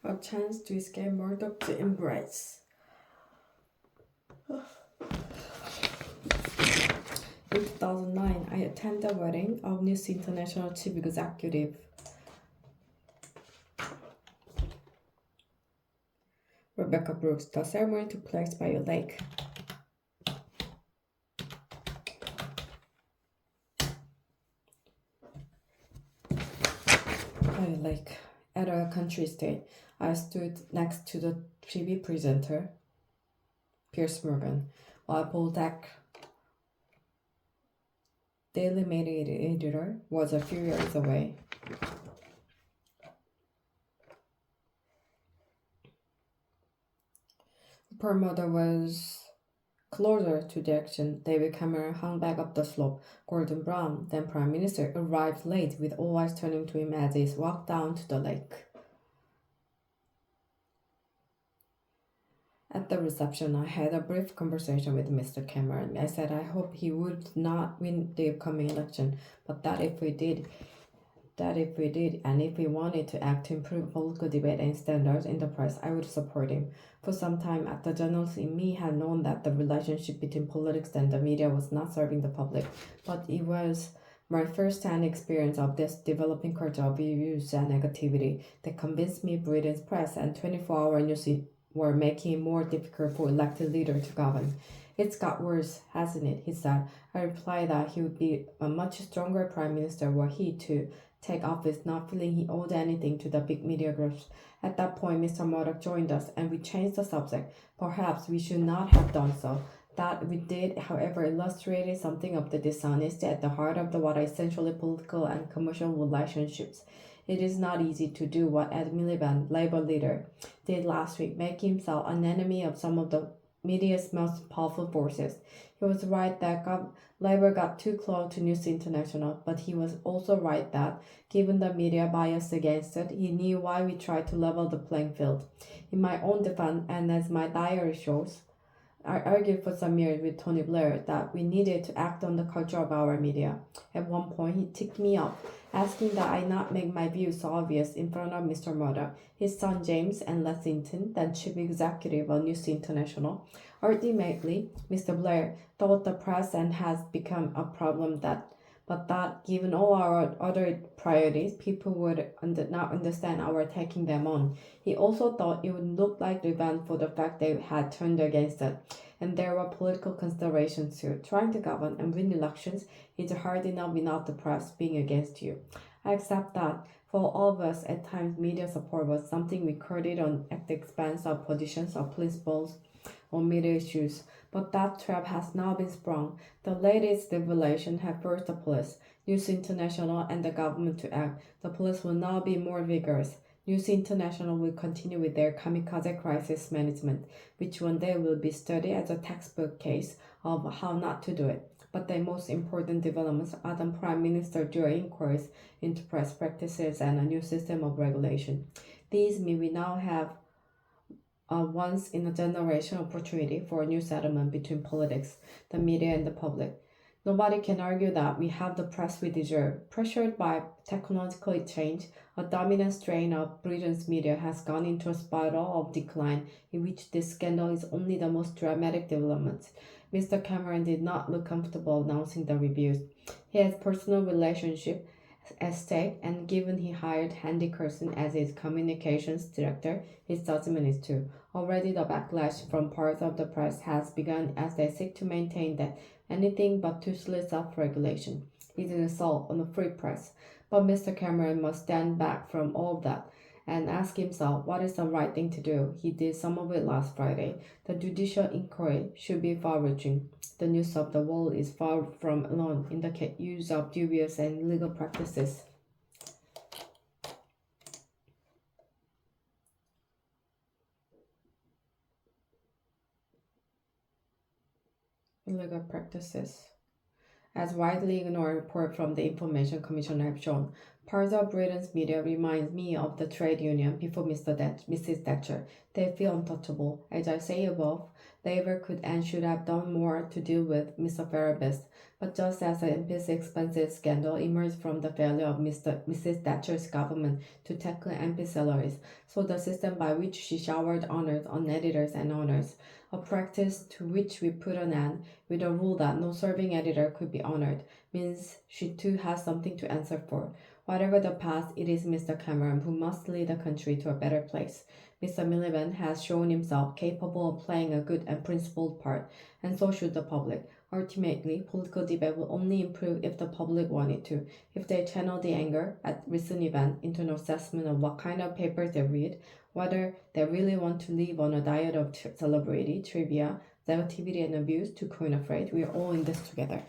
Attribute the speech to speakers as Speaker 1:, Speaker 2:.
Speaker 1: A chance to escape Murdoch's embrace. In 2009, I attended the wedding of News International Chief Executive Rebecca Brooks. The ceremony took place by a lake. At a country estate, I stood next to the TV presenter, Piers Morgan, while Paul Deck, Daily Mail editor, was a few yards away. Her mother was closer to the action. David Cameron hung back up the slope. Gordon Brown, then Prime Minister, arrived late with all eyes turning to him as he walked down to the lake. At the reception, I had a brief conversation with Mr. Cameron. I said I hope he would not win the upcoming election, but that if we did, and if he wanted to act to improve political debate and standards in the press, I would support him. For some time, the journalist in me had known that the relationship between politics and the media was not serving the public, but it was my first-hand experience of this developing culture of views and negativity that convinced me Britain's press and 24-hour news were making it more difficult for elected leaders to govern. It's got worse, hasn't it? He said. I replied that he would be a much stronger prime minister were he to take office, not feeling he owed anything to the big media groups. At that point, Mr. Murdoch joined us, and we changed the subject. Perhaps we should not have done so. That we did, however, illustrated something of the dishonesty at the heart of what are essentially political and commercial relationships. It is not easy to do what Ed Miliband, Labour leader, did last week, make himself an enemy of some of the media's most powerful forces. He was right that Labour got too close to News International, but he was also right that, given the media bias against it, he knew why we tried to level the playing field. In my own defense, and as my diary shows, I argued for some years with Tony Blair that we needed to act on the culture of our media. At one point, he ticked me off, asking that I not make my views so obvious in front of Mr. Murdoch, his son James, and Lexington, then chief executive of News International. Ultimately, Mr. Blair thought the press and has become a problem but that given all our other priorities, people would not understand our taking them on. He also thought it would look like revenge for the fact they had turned against it. And there were political considerations too. Trying to govern and win elections is hard enough without the press being against you. I accept that. For all of us, at times media support was something we courted on at the expense of positions or principles on media issues. But that trap has now been sprung. The latest revelation have forced the police, News International, and the government to act. The police will now be more vigorous. News International will continue with their kamikaze crisis management, which one day will be studied as a textbook case of how not to do it. But the most important developments are the Prime Minister during inquiries into press practices and a new system of regulation. These mean we now have a once-in-a-generation opportunity for a new settlement between politics, the media, and the public. Nobody can argue that we have the press we deserve. Pressured by technological change, a dominant strain of Britain's media has gone into a spiral of decline in which this scandal is only the most dramatic development. Mr. Cameron did not look comfortable announcing the reviews. He has personal relationship at stake, and given he hired Andy Curson as his communications director, his judgment is too. Already the backlash from parts of the press has begun as they seek to maintain that anything but toothless self-regulation is an assault on the free press. But Mr. Cameron must stand back from all of that and ask himself what is the right thing to do. He did some of it last Friday. The judicial inquiry should be far-reaching. The news of the world is far from alone in the use of dubious and illegal practices. As widely ignored reports from the Information Commission have shown, parts of Britain's media reminds me of the trade union before Mrs. Thatcher. They feel untouchable. As I say above, Labor could and should have done more to deal with Mr. Farabee. But just as the MP's expenses scandal emerged from the failure of Mrs. Thatcher's government to tackle MP salaries, so the system by which she showered honors on editors and owners, a practice to which we put an end with a rule that no serving editor could be honored, means she too has something to answer for. Whatever the past, it is Mr. Cameron who must lead the country to a better place. Mr. Miliband has shown himself capable of playing a good and principled part, and so should the public. Ultimately, political debate will only improve if the public want it to. If they channel the anger at recent events into an assessment of what kind of papers they read, whether they really want to live on a diet of celebrity, trivia, negativity, and abuse, to coin a phrase, we are all in this together.